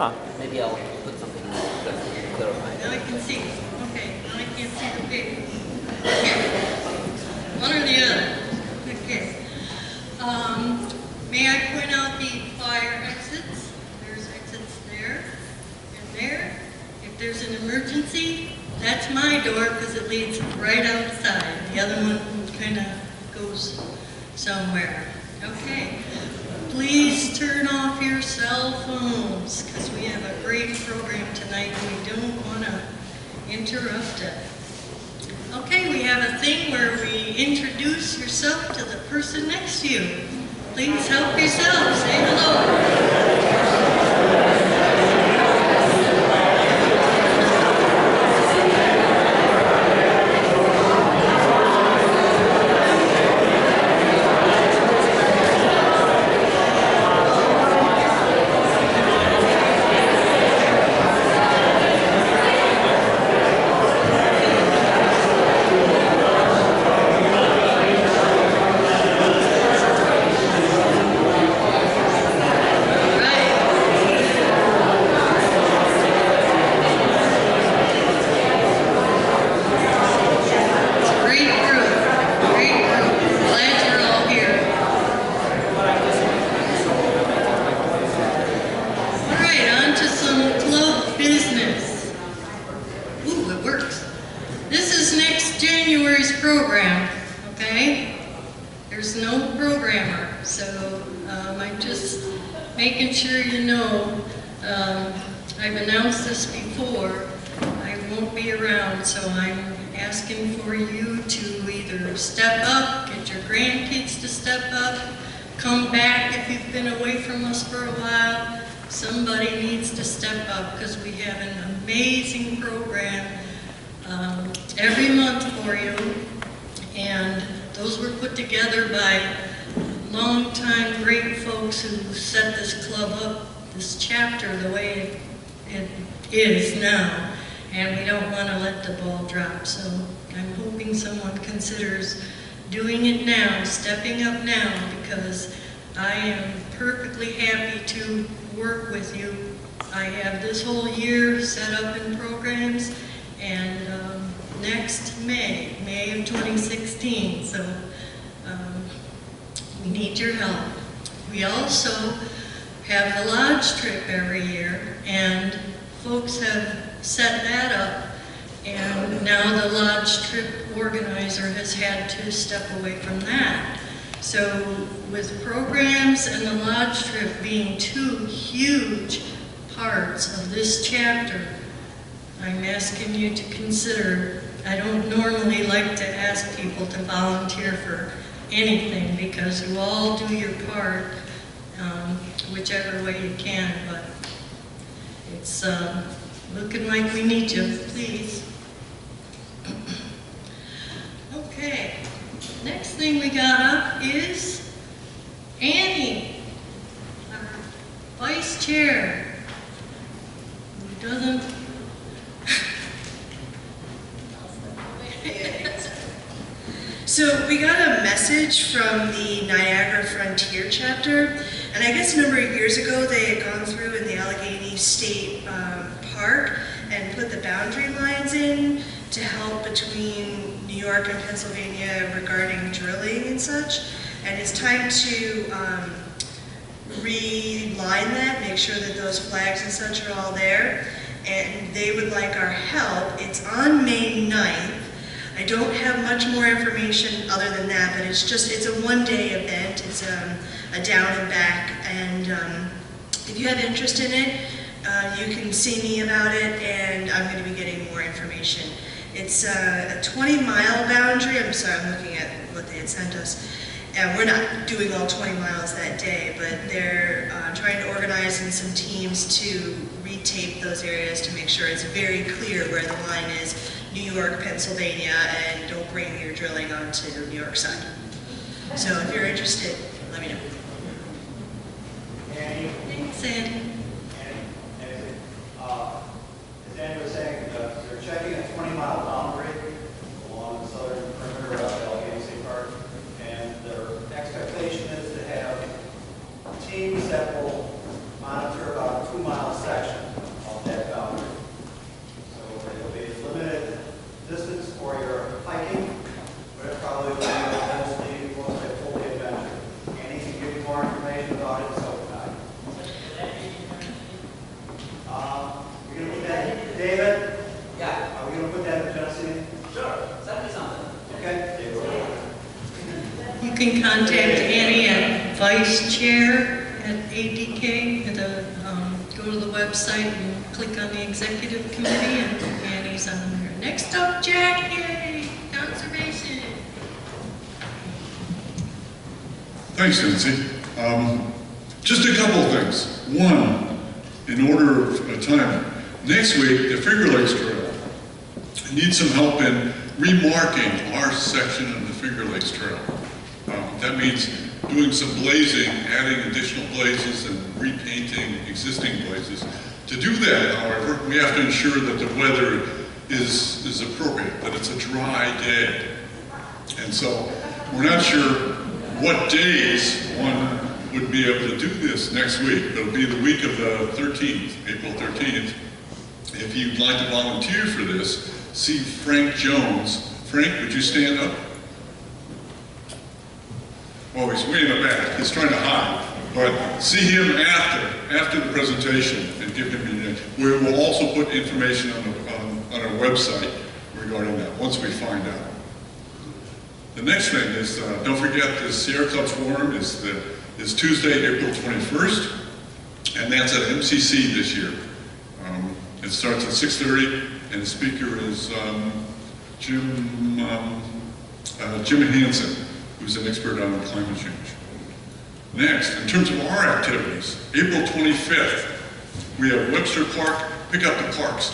Maybe I'll put something to clarify. Now I can see. Okay, now I can't see the page. Here. One or the other. Okay. May I point out the fire exits? There's exits there and there. If there's an emergency, that's my door because it leads right outside. The other one kind of goes somewhere. Okay. Please turn off your cell phones because we have a great program tonight and we don't want to interrupt it. Okay, we have a thing where we introduce yourself to the person next to you. Please help yourself. Say hello. Program, okay? There's no programmer, so I'm just making sure you know. I've announced this before. I won't be around, so I'm asking for you to either step up, get your grandkids to step up, come back if you've been away from us for a while. Somebody needs to step up because we have an amazing program every month for you. And those were put together by longtime great folks who set this club up, this chapter, the way it is now. And we don't want to let the ball drop. So I'm hoping someone considers doing it now, stepping up now, because I am perfectly happy to work with you. I have this whole year set up in programs, and next May of 2016, so we need your help. We also have the lodge trip every year, and folks have set that up, and now the lodge trip organizer has had to step away from that. So with programs and the lodge trip being two huge parts of this chapter, I'm asking you to consider. I don't normally like to ask people to volunteer for anything because you all do your part, whichever way you can, but it's looking like we need you, please. Okay, next thing we got up is Annie, our vice chair, who doesn't So we got a message from the Niagara Frontier chapter, and I guess a number of years ago they had gone through in the Allegheny State Park and put the boundary lines in to help between New York and Pennsylvania regarding drilling and such. And it's time to reline that, make sure that those flags and such are all there. And they would like our help. It's on May 9th. I don't have much more information other than that, but it's a one-day event. It's a down and back, and if you have interest in it, you can see me about it, and I'm going to be getting more information. It's a 20-mile boundary. I'm sorry, I'm looking at what they had sent us. And we're not doing all 20 miles that day, but they're trying to organize in some teams to retape those areas to make sure it's very clear where the line is. New York, Pennsylvania, and don't bring your drilling onto the New York side. So if you're interested, let me know. Annie? Thanks, Andy. As Andy was saying, they're checking a 20-mile boundary along the southern perimeter of Allegheny State Park, and their expectation is to have teams that will monitor about a 2-mile section. David, Yeah, are we going to put that in Genesee? sure. Send me something. Okay. David. You can contact Annie at Vice Chair at ADK. Go to the website and click on the Executive Committee, and Annie's on there. Next up, Jack, yay, conservation. Thanks, Nancy. Just a couple of things. One, in order of time, next week, the Finger Lakes Trail needs some help in remarking our section of the Finger Lakes Trail. That means doing some blazing, adding additional blazes and repainting existing blazes. To do that, however, we have to ensure that the weather is appropriate, that it's a dry day. And so we're not sure what days one would be able to do this next week. It'll be the week of the 13th, April 13th. If you'd like to volunteer for this, see Frank Jones. Frank, would you stand up? Oh, he's way in the back. He's trying to hide. But see him after the presentation and give him your name. We will also put information on our website regarding that once we find out. The next thing is, don't forget the Sierra Club's Forum is Tuesday, April 21st, and that's at MCC this year. It starts at 6:30, and the speaker is Jim Hansen, who's an expert on climate change. Next, in terms of our activities, April 25th, we have Webster Park, pick up the parks.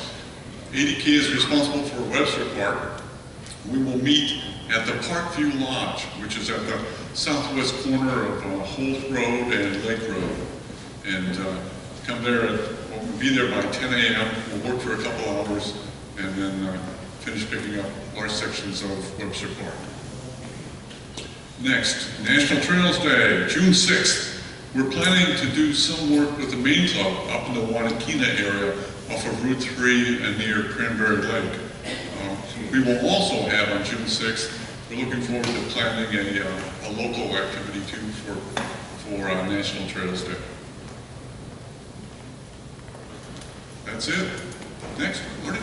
ADK is responsible for Webster Park. We will meet at the Parkview Lodge, which is at the southwest corner of Holt Road and Lake Road. And come there, we'll be there by 10 a.m. We'll work for a couple hours and then finish picking up large sections of Webster Park. Next, National Trails Day, June 6th. We're planning to do some work with the Main Club up in the Wanakina area off of Route 3 and near Cranberry Lake. We will also have on June 6th, we're looking forward to planning a local activity too for National Trails Day. That's it. Next, Marty.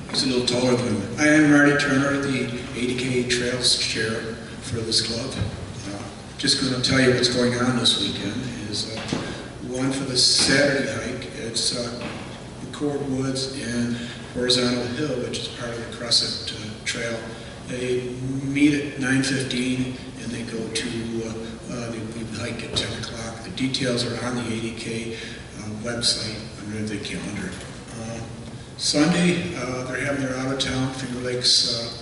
He's a little taller than him. I am Marty Turner, the ADK Trails Chair for this club. Just going to tell you what's going on this weekend is one for the Saturday hike. It's McCord Woods and Horizontal Hill, which is part of the Crescent Trail. They meet at 9:15 and they go to the hike at 10 o'clock. The details are on the ADK website under the calendar. Sunday, they're having their out-of-town Finger Lakes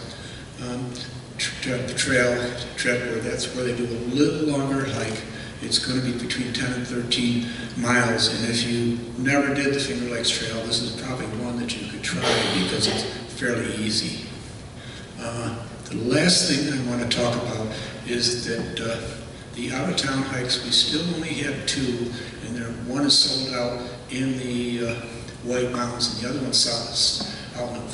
the trail trip, where that's where they do a little longer hike. It's going to be between 10 and 13 miles, and if you never did the Finger Lakes Trail, this is probably one that you could try because it's fairly easy. The last thing I want to talk about is that the out-of-town hikes, we still only have two, and one is sold out in the White Mountains, and the other one's out in the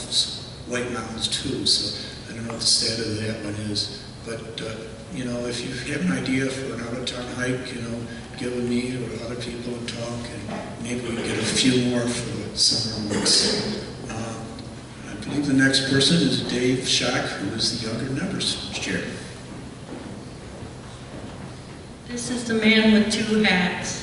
White Mountains too, so I don't know what the status of that one is. But, you know, if you have an idea for an out-of-town hike, you know, get with me or other people and talk, and maybe we can get a few more for the summer months. I believe the next person is Dave Schock, who is the Younger Members Chair. This is the man with two hats.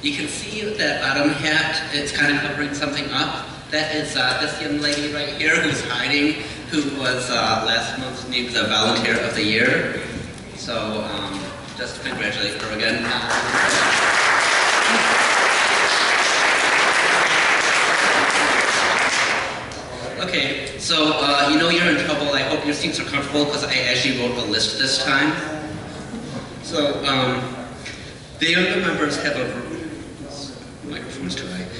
You can see that bottom hat, it's kind of covering something up. That is this young lady right here who's hiding, who was last month named the Volunteer of the Year. So just to congratulate her again. Okay, so you know you're in trouble. I hope your seats are comfortable because I actually wrote a list this time. So the younger members have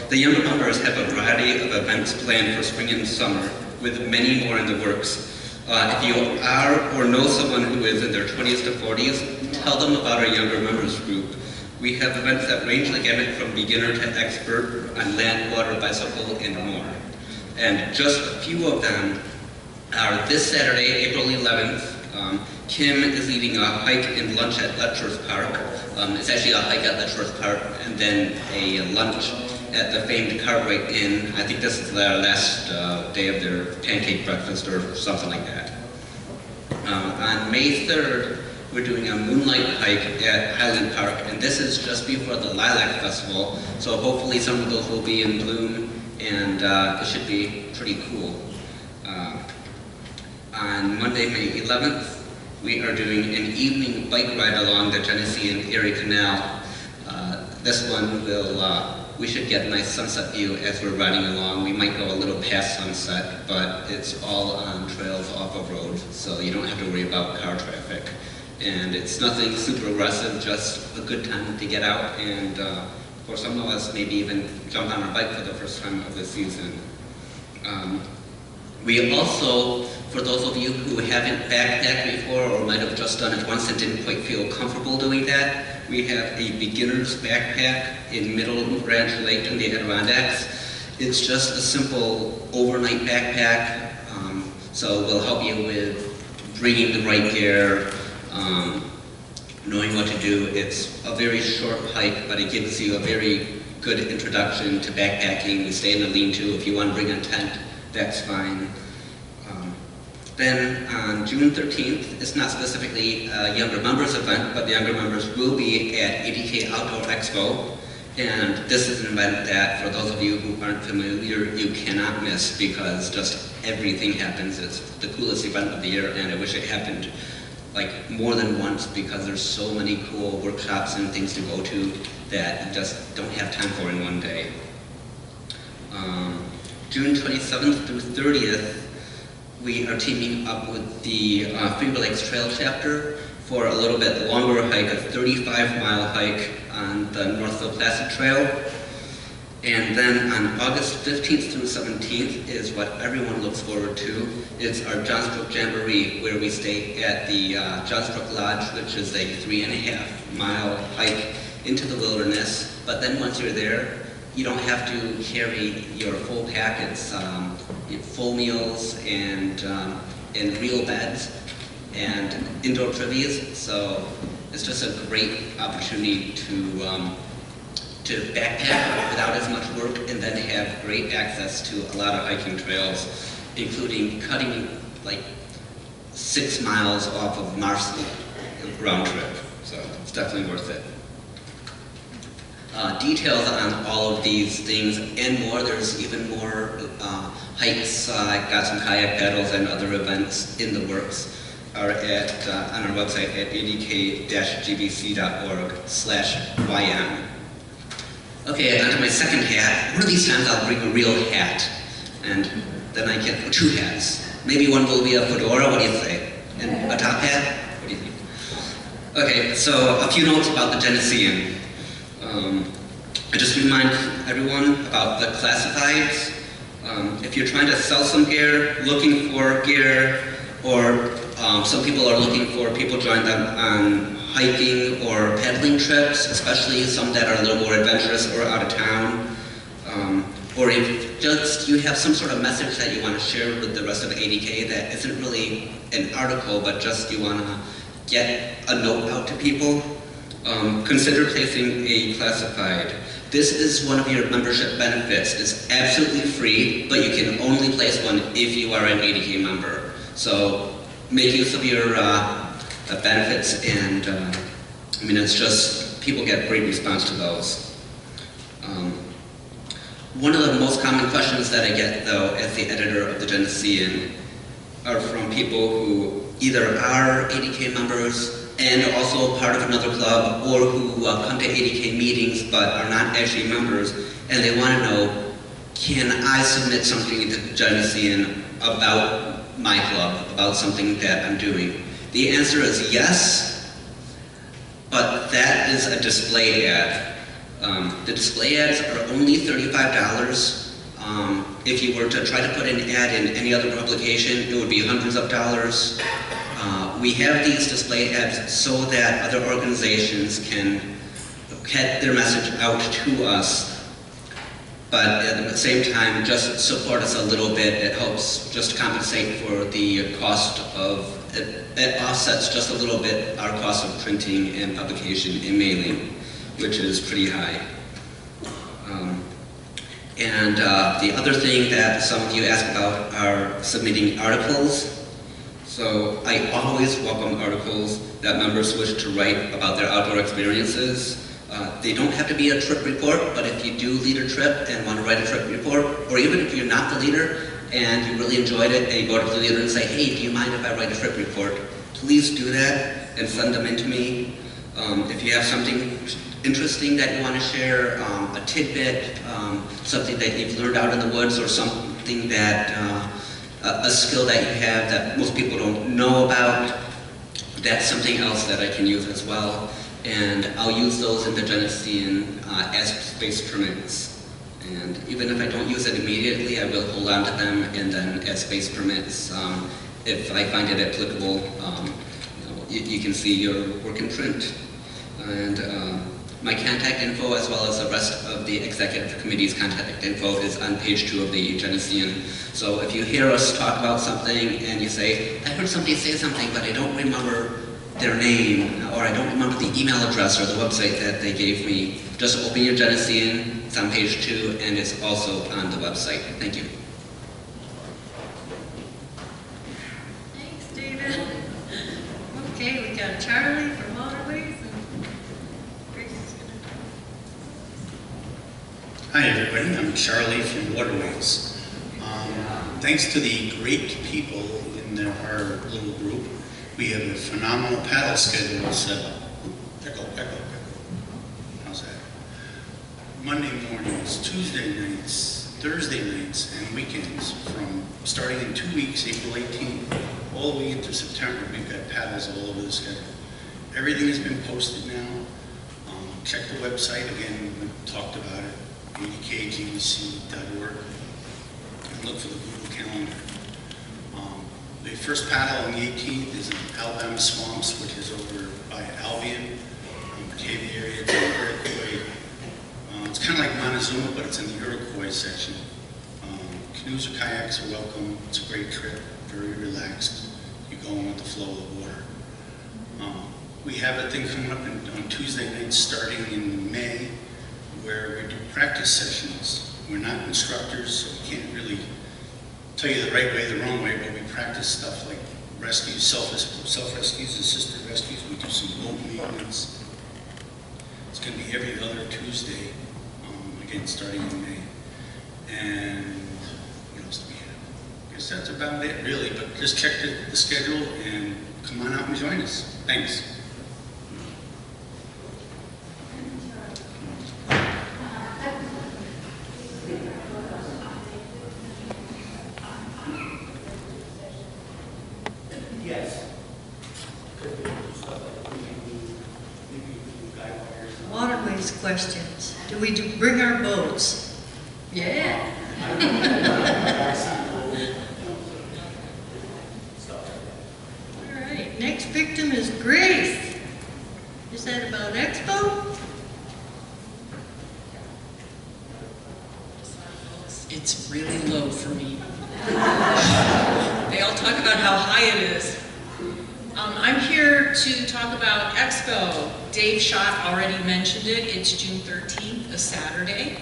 The younger members have a variety of events planned for spring and summer, with many more in the works. If you are or know someone who is in their 20s to 40s, tell them about our younger members group. We have events that range the gamut from beginner to expert on land, water, bicycle, and more. And just a few of them are this Saturday, April 11th. Kim is leading a hike and lunch at Letchworth Park. It's actually a hike at Letchworth Park and then a lunch at the famed Cartwright Inn. I think this is their last day of their pancake breakfast or something like that. On May 3rd, we're doing a moonlight hike at Highland Park, and this is just before the Lilac Festival, so hopefully some of those will be in bloom, and it should be pretty cool. On Monday, May 11th, we are doing an evening bike ride along the Genesee and Erie Canal. This one we should get a nice sunset view as we're riding along. We might go a little past sunset, but it's all on trails off of roads, so you don't have to worry about car traffic. And it's nothing super aggressive, just a good time to get out and for some of us maybe even jump on our bike for the first time of the season. We also, for those of you who haven't backpacked before or might have just done it once and didn't quite feel comfortable doing that, we have a beginner's backpack in Middle Ranch Lake in the Adirondacks. It's just a simple overnight backpack, so we'll help you with bringing the right gear, knowing what to do. It's a very short hike, but it gives you a very good introduction to backpacking. We stay in the lean-to. If you want to bring a tent, that's fine. Then on June 13th, it's not specifically a younger members event, but the younger members will be at ADK Outdoor Expo. And this is an event that, for those of you who aren't familiar, you cannot miss because just everything happens. It's the coolest event of the year, and I wish it happened like more than once because there's so many cool workshops and things to go to that you just don't have time for in one day. June 27th through 30th, we are teaming up with the Finger Lakes Trail chapter for a little bit longer hike, a 35-mile hike on the Northville Placid Trail. And then on August 15th through 17th is what everyone looks forward to. It's our Johnsbrook Jamboree, where we stay at the Johnsbrook Lodge, which is a 3.5-mile hike into the wilderness. But then once you're there, you don't have to carry your full pack. It's full meals and real beds and indoor privies. So it's just a great opportunity to backpack without as much work and then have great access to a lot of hiking trails, including cutting like 6 miles off of Marcy round trip. So it's definitely worth it. Details on all of these things and more. There's even more hikes. I've got some kayak paddles and other events in the works are at on our website at adk-gvc.org/ym. Okay, on to my second hat. One of these times I'll bring a real hat, and then I get 2 hats. Maybe one will be a fedora, what do you say? And a top hat? What do you think? Okay, so a few notes about the Genesean. I just remind everyone about the classifieds. If you're trying to sell some gear, looking for gear, or some people are looking for people join them on hiking or pedaling trips, especially some that are a little more adventurous or out of town. Or if just you have some sort of message that you want to share with the rest of ADK that isn't really an article, but just you want to get a note out to people, consider placing a classified. This is one of your membership benefits. It's absolutely free, but you can only place one if you are an ADK member. So make use of your benefits, and I mean, it's just, people get great response to those. One of the most common questions that I get, though, as the editor of the Genesean, are from people who either are ADK members and also part of another club, or who come to ADK meetings but are not actually members, and they want to know, can I submit something to the Genesean about my club, about something that I'm doing? The answer is yes, but that is a display ad. The display ads are only $35. If you were to try to put an ad in any other publication, it would be hundreds of dollars. We have these display ads so that other organizations can get their message out to us. but at the same time, just support us a little bit. It helps just compensate for the cost of, it offsets just a little bit our cost of printing and publication and mailing, which is pretty high. And the other thing that some of you ask about are submitting articles. So I always welcome articles that members wish to write about their outdoor experiences. They don't have to be a trip report, but if you do lead a trip and want to write a trip report, or even if you're not the leader and you really enjoyed it and you go to the leader and say, hey, do you mind if I write a trip report? Please do that and send them in to me. If you have something interesting that you want to share, a tidbit, something that you've learned out in the woods, or something that, a skill that you have that most people don't know about, that's something else that I can use as well. And I'll use those in the Geneseen as space permits. And even if I don't use it immediately, I will hold on to them, and then as space permits, if I find it applicable, you can see your work in print. And my contact info, as well as the rest of the executive committee's contact info, is on page 2 of the Geneseen. So if you hear us talk about something and you say, I heard somebody say something, but I don't remember their name, or I don't remember the email address or the website that they gave me, just open your Geneseen. It's on page 2, and it's also on the website. Thank you. Thanks, David. Okay, we got Charlie from Waterways, and Grace is gonna... Hi everybody, I'm Charlie from Waterways. Thanks to the great people in our little group, we have a phenomenal paddle schedule set up. Echo. How's that? Monday mornings, Tuesday nights, Thursday nights, and weekends from starting in 2 weeks, April 18th, all the way into September. We've got paddles all over the schedule. Everything has been posted now. Check the website, again, we talked about it, ADKGVC.org, and look for the Google Calendar. The first paddle on the 18th is in Alabama Swamps, which is over by Albion, Batavia area. It's in Iroquois. It's kind of like Montezuma, but it's in the Iroquois section. Canoes or kayaks are welcome. It's a great trip, very relaxed. You go in with the flow of the water. We have a thing coming up on Tuesday nights starting in May, where we do practice sessions. We're not instructors, so we can't really tell you the right way, the wrong way, but we practice stuff like rescues, self-rescues, assisted rescues. We do some boat maintenance. It's going to be every other Tuesday, again, starting in May. And what else do we have? I guess that's about it, really, but just check the schedule and come on out and join us. Thanks. Waterways questions. Do we bring our boats? Yeah. All right, next victim is Grace. Is that about Expo? It's really low for me. They all talk about how high it is. I'm here to talk about Expo. Dave Schott already mentioned it. It's June 13th, a Saturday.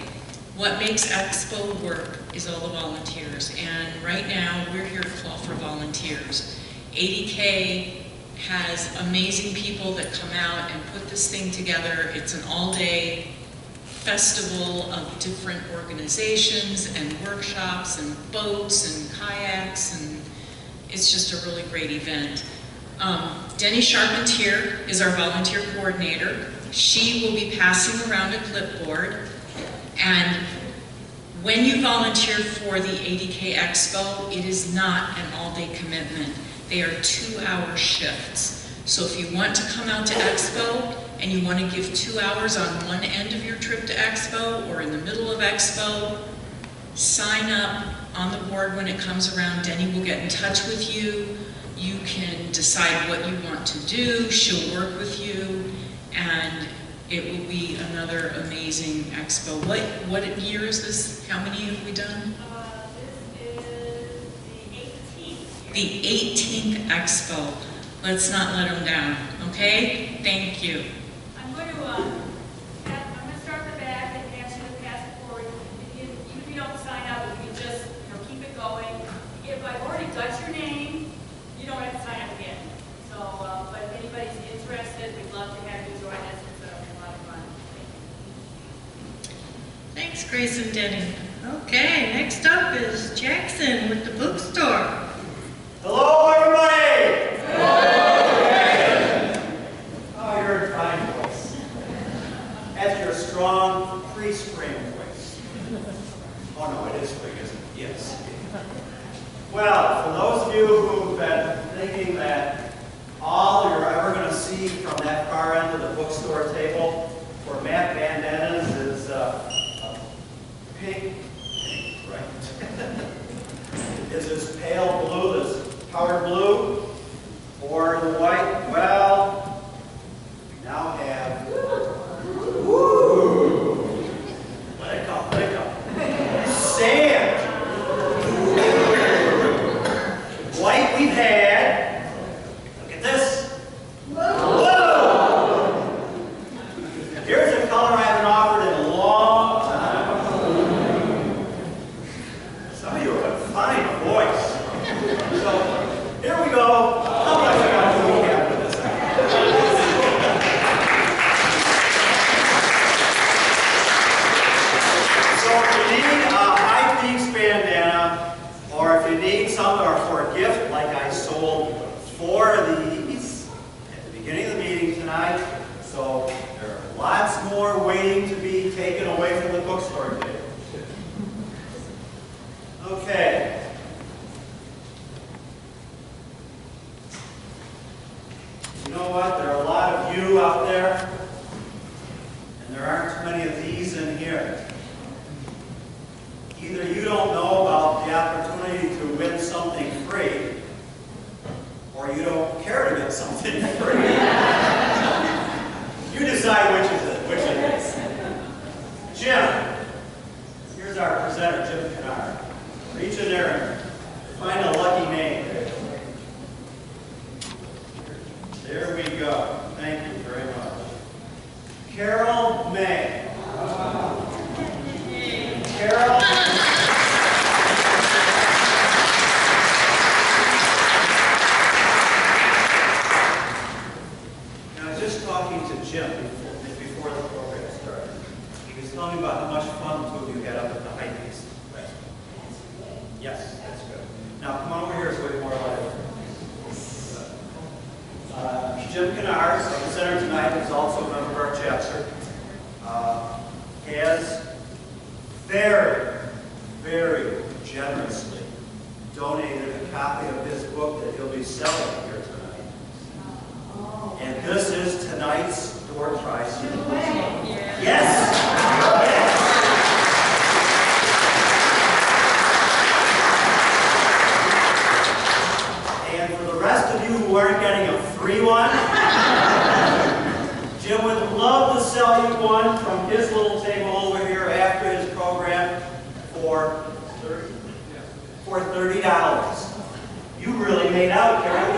What makes Expo work is all the volunteers. And right now, we're here to call for volunteers. ADK has amazing people that come out and put this thing together. It's an all-day festival of different organizations and workshops and boats and kayaks, and it's just a really great event. Denny Charpentier is our volunteer coordinator. She will be passing around a clipboard, and when you volunteer for the ADK Expo, it is not an all-day commitment. They are 2-hour shifts. So if you want to come out to Expo and you want to give 2 hours on one end of your trip to Expo or in the middle of Expo, sign up on the board when it comes around. Denny will get in touch with you. You can decide what you want to do. She'll work with you. And It will be another amazing expo. What year is this? How many have we done? This is the 18th. The 18th expo. Let's not let them down, okay? Thank you. I'm going to start the back and ask you to pass it forward. If you don't sign up, if you just keep it going. If I've already got your name, you don't have to sign up again. So, but if anybody's interested, we'd love to have you join us. It's a lot of fun. Thanks, Grace and Denny. Okay, next up is Jackson with the bookstore. Hello, everybody! Oh, you're in fine voice. That's your strong pre-spring voice. Oh no, it is spring, isn't it? Yes. Well, for those of you who've been thinking that all you're ever going to see from that far end of the bookstore table for Matt Bandanas is a pink, right? Is this pale blue, this powder blue, or the white? Well, we now have, woo, let it go, sand. White we've had, look at this. Whoa! Here's a color I haven't offered in a long time. Some of you have a fine voice. So, here we go. How much I got to recap with this? So if you need a High Peaks bandana, or if you need some that are for a gift, like I sold 4 of these at the beginning of the meeting tonight, so there are lots more waiting to be taken away from the bookstore table. Okay. You know what? There are a lot of you out there, and there aren't too many of these in here. Either you don't know about the opportunity to win something free, or you don't care to get something free. You decide which it is. Jim, here's our presenter, Jim Kennard. Reach in there and find a lucky name. There we go. Thank you very much. Carol May. Carol. Now, I was just talking to Jim before the program started. He was telling me about how much fun the two of you had up at the High Peaks Festival. Yes, that's good. Now, come on over here so we can more about it. Jim Kennard, our presenter tonight, is also a member of our chapter, has very, very generously donated a copy of his book that he'll be selling here tonight. And this is tonight's door prize. Yes! Yes! And for the rest of you who aren't getting a free one, Jim would love to sell you one from his little table over here after his program for $30. You really made out, Carol.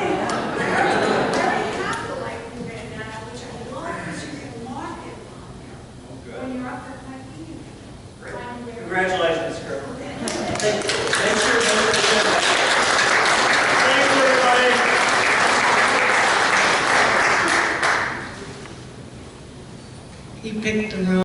Congratulations, Carol. Thanks for your Thank you, everybody. He picked the wrong